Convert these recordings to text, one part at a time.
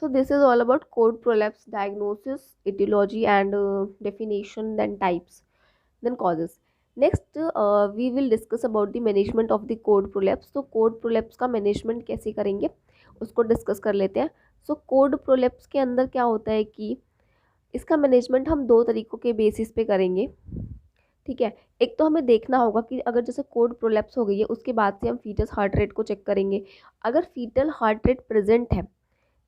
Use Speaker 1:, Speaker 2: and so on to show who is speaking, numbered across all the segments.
Speaker 1: So this is all about cord prolapse diagnosis, etiology and definition, then types, then causes. Next we will discuss about the management of the cord prolapse. तो cord prolapse का management कैसे करेंगे उसको discuss कर लेते हैं. सो cord prolapse के अंदर क्या होता है कि इसका मैनेजमेंट हम दो तरीकों के बेसिस पे करेंगे. ठीक है, एक तो हमें देखना होगा कि अगर जैसे कोड प्रोलैप्स हो गई है उसके बाद से हम फीटस हार्ट रेट को चेक करेंगे. अगर फीटल हार्ट रेट प्रेजेंट है,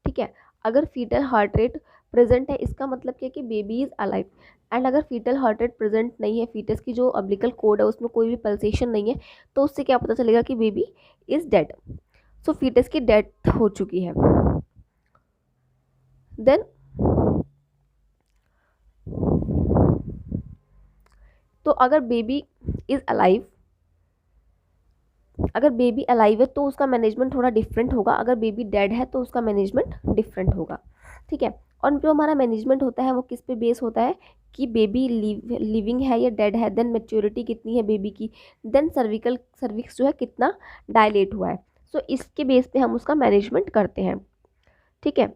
Speaker 1: ठीक है, अगर फीटल हार्ट रेट प्रेजेंट है इसका मतलब क्या है कि बेबी इज़ अलाइव. एंड अगर फीटल हार्ट रेट प्रेजेंट नहीं है, फीटस की जो अम्बिलिकल कोड है उसमें कोई भी पल्सेशन नहीं है, तो उससे क्या पता चलेगा कि baby is dead. So foetus की डेथ हो चुकी है. देन तो अगर बेबी इज़ अलाइव, अगर बेबी अलाइव है तो उसका मैनेजमेंट थोड़ा डिफरेंट होगा. अगर बेबी डेड है तो उसका मैनेजमेंट डिफरेंट होगा. ठीक है, और जो हमारा मैनेजमेंट होता है वो किस पे बेस होता है कि बेबी लिविंग है या डेड है, देन मैच्योरिटी कितनी है बेबी की, देन सर्विक्स जो है कितना डायलेट हुआ है. सो इसके बेस पे हम उसका मैनेजमेंट करते हैं. ठीक है,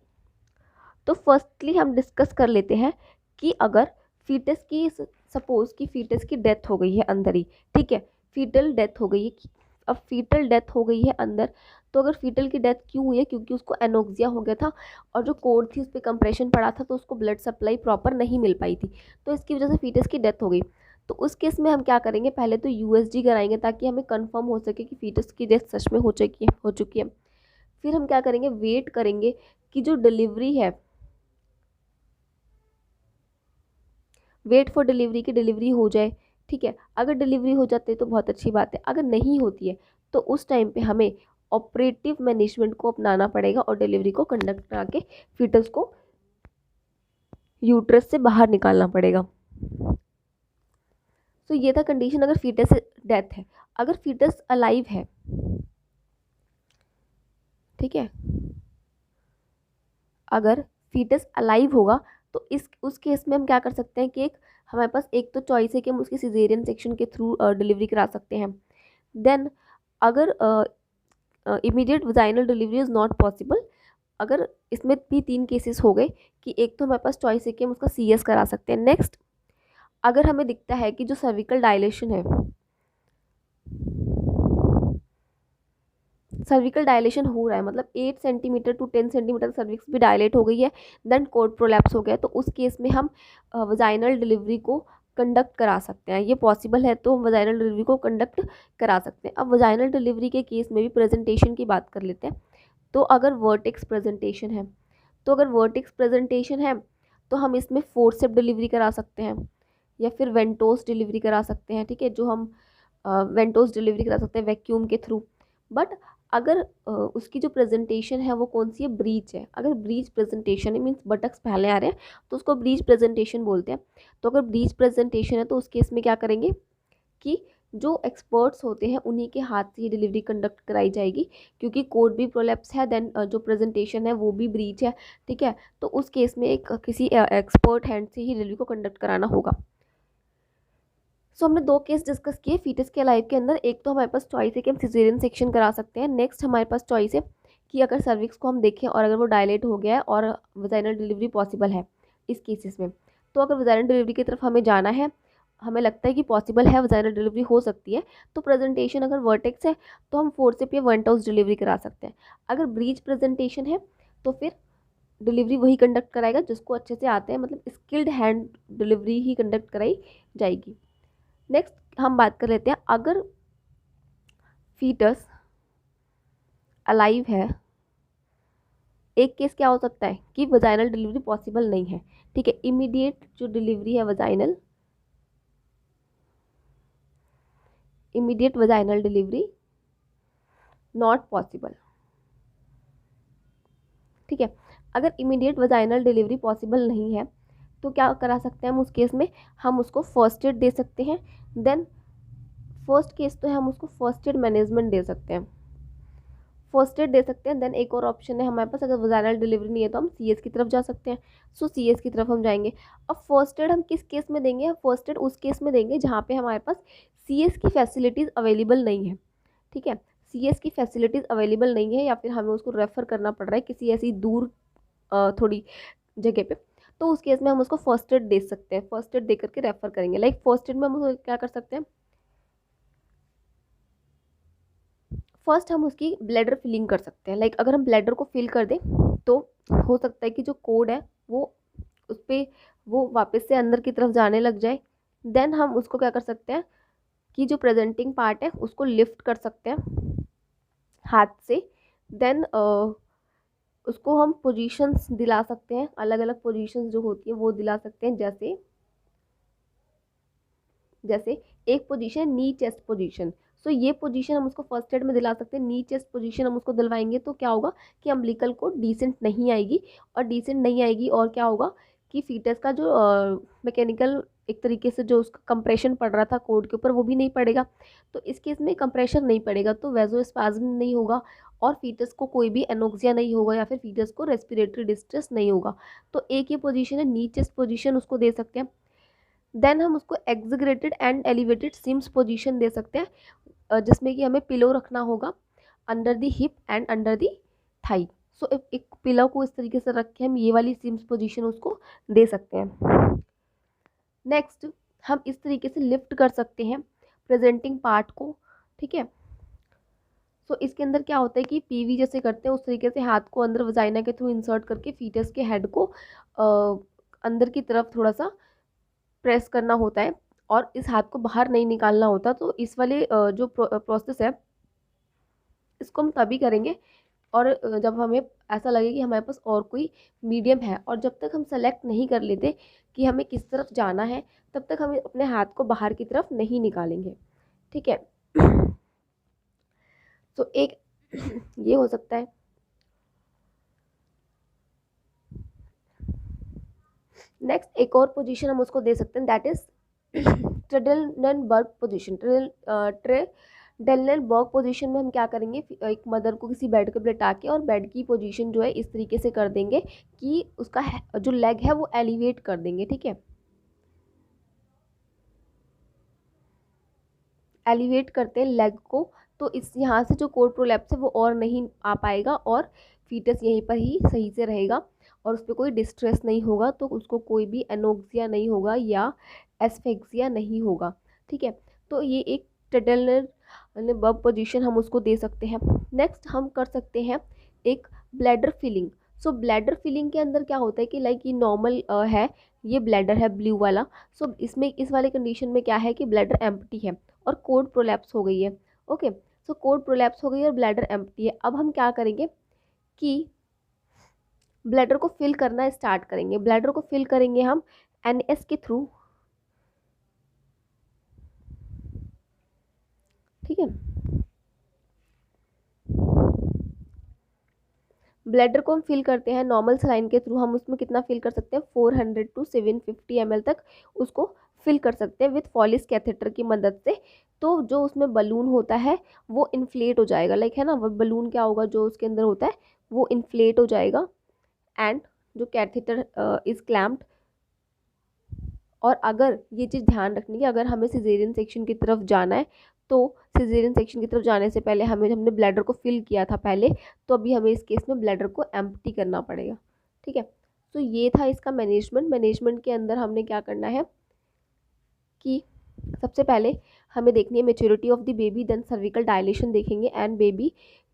Speaker 1: तो फर्स्टली हम डिस्कस कर लेते हैं कि अगर फीटस की, सपोज कि फीटस की डेथ हो गई है अंदर ही. ठीक है, फीटल डेथ हो गई है. अब फीटल डेथ हो गई है अंदर, तो अगर फीटल की डेथ क्यों हुई है, क्योंकि उसको एनोक्सिया हो गया था और जो कोड थी उस पर कंप्रेशन पड़ा था तो उसको ब्लड सप्लाई प्रॉपर नहीं मिल पाई थी, तो इसकी वजह से फीटस की डेथ हो गई. तो उस केस में हम क्या करेंगे, पहले तो यूएसजी कराएंगे ताकि हमें कंफर्म हो सके कि फीटस की डेथ सच में हो चुकी है. फिर हम क्या करेंगे, वेट करेंगे कि जो डिलीवरी है, वेट फॉर डिलीवरी की डिलीवरी हो जाए. ठीक है, अगर डिलीवरी हो जाती है तो बहुत अच्छी बात है. अगर नहीं होती है तो उस टाइम पे हमें ऑपरेटिव मैनेजमेंट को अपनाना पड़ेगा और डिलीवरी को कंडक्ट करा के फीटस को यूट्रस से बाहर निकालना पड़ेगा. तो ये था कंडीशन अगर फीटस डेथ है. अगर फीटस अलाइव है, ठीक है, अगर फीटस अलाइव होगा तो उस केस में हम क्या कर सकते हैं कि एक हमारे पास एक तो चॉइस है कि हम उसकी सिजेरियन सेक्शन के थ्रू डिलीवरी करा सकते हैं. देन अगर immediate vaginal delivery is not possible, अगर इसमें भी 3 केसेस हो गए कि एक तो हमारे पास चॉइस है कि हम उसका CS करा सकते हैं. नेक्स्ट, अगर हमें दिखता है कि जो सर्विकल डायलेशन है, सर्विकल डायलेशन हो रहा है, मतलब 8 सेंटीमीटर टू 10 सेंटीमीटर सर्विक्स भी डायलेट हो गई है, देन कोड प्रोलैप्स हो गया, तो उस केस में हम वजाइनल डिलीवरी को कंडक्ट करा सकते हैं. ये पॉसिबल है तो हम वजाइनल डिलीवरी को कंडक्ट करा सकते हैं. अब वजाइनल डिलीवरी के केस में भी प्रेजेंटेशन की बात कर लेते हैं. तो अगर वर्टेक्स प्रेजेंटेशन है, तो अगर वर्टेक्स प्रेजेंटेशन है तो हम इसमें फोर्सेप डिलीवरी करा सकते हैं या फिर वेंटोस डिलीवरी करा सकते हैं. ठीक है, जो हम वेंटोस डिलीवरी करा सकते हैं वैक्यूम के थ्रू. बट अगर उसकी जो प्रेजेंटेशन है वो कौन सी है, ब्रीच है. अगर ब्रीच प्रेजेंटेशन है, मीन्स बटक्स पहले आ रहे हैं, तो उसको ब्रीच प्रेजेंटेशन बोलते हैं. तो अगर ब्रीच प्रेजेंटेशन है तो उस केस में क्या करेंगे कि जो एक्सपर्ट्स होते हैं उन्हीं के हाथ से ही डिलीवरी कंडक्ट कराई जाएगी, क्योंकि कोड भी प्रोलैप्स है, देन जो प्रेजेंटेशन है वो भी ब्रीच है. ठीक है, तो उस केस में एक किसी एक्सपर्ट हैंड से ही डिलीवरी को कंडक्ट कराना होगा. सो हमने 2 केस डिस्कस किए फीटस के लाइफ के अंदर. एक तो हमारे पास चॉइस है कि हम सिजेरियन सेक्शन करा सकते हैं. नेक्स्ट हमारे पास चॉइस है कि अगर सर्विक्स को हम देखें और अगर वो डायलेट हो गया है और वजाइनल डिलीवरी पॉसिबल है इस केसेस में, तो अगर वजाइनल डिलीवरी की तरफ हमें जाना है, हमें लगता है कि पॉसिबल है वजाइनल डिलीवरी हो सकती है, तो प्रेजेंटेशन अगर वर्टेक्स है तो हम फोर्सेप या वेंटोस डिलीवरी करा सकते हैं. अगर ब्रीच प्रेजेंटेशन है तो फिर डिलीवरी वही कंडक्ट कराएगा जिसको अच्छे से आते हैं, मतलब स्किल्ड हैंड डिलीवरी ही कंडक्ट कराई जाएगी. नेक्स्ट हम बात कर लेते हैं अगर फीटस अलाइव है. एक केस क्या हो सकता है कि वजाइनल डिलीवरी पॉसिबल नहीं है. ठीक है, इमीडिएट जो डिलीवरी है vaginal, immediate vaginal delivery not possible. ठीक है, अगर इमीडिएट वजाइनल डिलीवरी पॉसिबल नहीं है तो क्या करा सकते हैं हम उस केस में, हम उसको फर्स्ट एड दे सकते हैं. देन फर्स्ट केस तो है हम उसको फर्स्ट एड मैनेजमेंट दे सकते हैं, फर्स्ट एड दे सकते हैं. देन एक और ऑप्शन है हमारे पास, अगर वजाइनल डिलीवरी नहीं है तो हम CS की तरफ जा सकते हैं. सो CS की तरफ हम जाएंगे. अब फर्स्ट एड हम किस केस में देंगे, हम फर्स्ट एड उस केस में देंगे जहाँ पे हमारे पास CS की फैसिलिटीज़ अवेलेबल नहीं है. ठीक है, CS की फैसिलिटीज़ अवेलेबल नहीं है या फिर हमें उसको रेफ़र करना पड़ रहा है किसी ऐसी दूर थोड़ी जगह पे, तो उस केस में हम उसको फर्स्ट एड दे सकते हैं, फर्स्ट एड दे करके रेफर करेंगे। लाइक फर्स्ट एड में हम उसको क्या कर सकते हैं, फर्स्ट हम उसकी ब्लैडर फिलिंग कर सकते हैं। लाइक अगर हम ब्लैडर को फिल कर दें तो हो सकता है कि जो कोड है वो उस पर वो वापस से अंदर की तरफ जाने लग जाए। देन हम उसको क्या कर सकते हैं कि जो प्रेजेंटिंग पार्ट है उसको लिफ्ट कर सकते हैं हाथ से। देन उसको हम पोजीशंस दिला सकते हैं, अलग अलग पोजीशंस जो होती है वो दिला सकते हैं। जैसे जैसे एक पोजीशन नी चेस्ट पोजीशन, सो ये पोजीशन हम उसको फर्स्ट एड में दिला सकते हैं। नी चेस्ट पोजीशन हम उसको दिलवाएंगे तो क्या होगा कि अम्बिलिकल को डिसेंट नहीं आएगी, और डिसेंट नहीं आएगी और क्या होगा कि फीटस का जो मैकेनिकल एक तरीके से जो उसका कंप्रेशन पड़ रहा था कोड के ऊपर वो भी नहीं पड़ेगा। तो इस केस में कंप्रेशन नहीं पड़ेगा तो वैजोस्पाज्म नहीं होगा, और फीटस को कोई भी एनोक्सिया नहीं होगा, या फिर फीटस को रेस्पिरेटरी डिस्ट्रेस नहीं होगा। तो एक ये पोजीशन है नी चेस्ट पोजीशन, उसको दे सकते हैं। देन हम उसको exaggerated and elevated Sims position दे सकते हैं, जिसमें कि हमें पिलो रखना होगा under the hip and under the thigh. So एक पिलो को इस तरीके से रख के हम ये वाली सिम्स पोजीशन उसको दे सकते हैं। नेक्स्ट हम इस तरीके से लिफ्ट कर सकते हैं प्रेजेंटिंग पार्ट को, ठीक है। सो इसके अंदर क्या होता है कि पीवी जैसे करते हैं उस तरीके से हाथ को अंदर वजाइना के थ्रू इंसर्ट करके फीटस के हेड को अंदर की तरफ थोड़ा सा प्रेस करना होता है, और इस हाथ को बाहर नहीं निकालना होता। तो इस वाले जो प्रोसेस है इसको हम तभी करेंगे और जब हमें ऐसा लगे कि हमारे पास और कोई मीडियम है, और जब तक हम सेलेक्ट नहीं कर लेते कि हमें किस तरफ जाना है तब तक हम अपने हाथ को बाहर की तरफ नहीं निकालेंगे, ठीक है। तो एक ये हो सकता है। नेक्स्ट एक और पोजीशन हम उसको दे सकते हैं, दैट इज ट्रेडलनबर्ग पोजीशन। ट्रेडलनबर्ग पोजीशन में हम क्या करेंगे, एक मदर को किसी बेड के बिठा के और बेड की पोजीशन जो है इस तरीके से कर देंगे कि उसका जो लेग है वो एलिवेट कर देंगे, ठीक है। एलिवेट करते हैं लेग को, तो इस यहाँ से जो कोड प्रोलैप्स है वो और नहीं आ पाएगा, और फीटस यहीं पर ही सही से रहेगा और उस पर कोई डिस्ट्रेस नहीं होगा, तो उसको कोई भी एनोक्सिया नहीं होगा या एस्फेक्सिया नहीं होगा, ठीक है। तो ये एक टेटल बब पोजीशन हम उसको दे सकते हैं। नेक्स्ट हम कर सकते हैं एक ब्लैडर फिलिंग। सो ब्लैडर फिलिंग के अंदर क्या होता है कि लाइक ये नॉर्मल है, ये ब्लैडर है ब्लू वाला। सो इसमें इस वाले कंडीशन में क्या है कि ब्लैडर एम्प्टी है और कोड प्रोलैप्स हो गई है, ओके। सो कोड प्रोलैप्स हो गई है और ब्लैडर एम्प्टी है। अब हम क्या करेंगे कि ब्लैडर को फिल करना स्टार्ट करेंगे। ब्लैडर को फिल करेंगे हम एनएस के थ्रू, ठीक है। ब्लैडर को हम फिल करते हैं नॉर्मल सलाइन के थ्रू। हम उसमें कितना फिल कर सकते हैं, 400 to 750 ml तक उसको फिल कर सकते हैं विथ फॉलिस कैथेटर की मदद से। तो जो उसमें बलून होता है वो इन्फ्लेट हो जाएगा, लाइक है ना, वो बलून क्या होगा जो उसके अंदर होता है वो इन्फ्लेट हो जाएगा, एंड जो कैथेटर इज क्लैम्प्ड। और अगर ये चीज़ ध्यान रखनी है, अगर हमें सिजेरियन सेक्शन की तरफ जाना है तो सिजेरियन सेक्शन की तरफ जाने से पहले हमने ब्लैडर को फिल किया था पहले, तो अभी हमें इस केस में ब्लैडर को एम्प्टी करना पड़ेगा, ठीक है। तो ये था इसका मैनेजमेंट के अंदर हमने क्या करना है कि सबसे पहले हमें देखनी है maturity of the baby, then cervical dilation देखेंगे एंड बेबी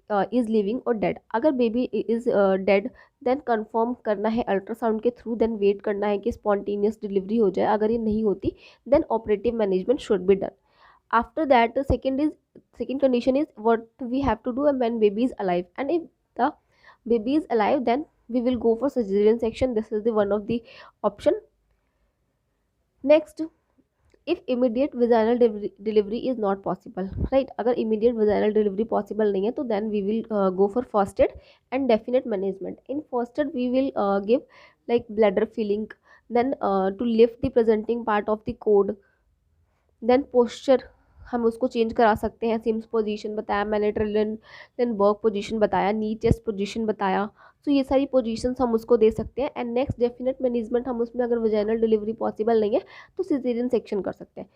Speaker 1: इज़ लिविंग और डेड। अगर baby is dead then confirm करना है अल्ट्रासाउंड के थ्रू, देन वेट करना है कि स्पॉन्टेनियस डिलीवरी हो जाए। अगर ये नहीं होती then operative management should be done. After that second condition is what we have to do when baby is alive, and if the baby is alive then we will go for cesarean section. This is the one of the option. Next, if immediate vaginal delivery is not possible, right, अगर immediate vaginal delivery possible नहीं है तो then we will go for first aid and definite management. In first aid we will give like bladder filling, then to lift the presenting part of the cord, then posture हम उसको change करा सकते हैं। CIMS position बताया मैंने, ट्रेडलनबर्ग position बताया, नी chest position बताया। तो ये सारी पोजीशंस हम उसको दे सकते हैं। एंड नेक्स्ट डेफिनेट मैनेजमेंट, हम उसमें अगर वजाइनल डिलीवरी पॉसिबल नहीं है तो सिजेरियन सेक्शन कर सकते हैं।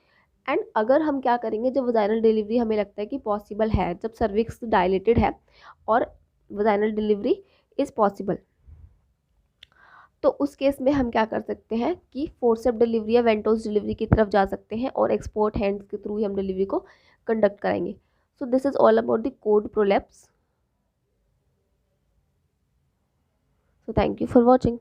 Speaker 1: एंड अगर हम क्या करेंगे, जब वजाइनल डिलीवरी हमें लगता है कि पॉसिबल है, जब सर्विक्स डायलेटेड है और वजाइनल डिलीवरी इज़ पॉसिबल, तो उस केस में हम क्या कर सकते हैं कि फोर्सेप डिलीवरी या वेंटोस डिलीवरी की तरफ जा सकते हैं और एक्सपोर्ट हैंड्स के थ्रू ही हम डिलीवरी को कंडक्ट करेंगे. So this is all about the code prolapse. So thank you for watching.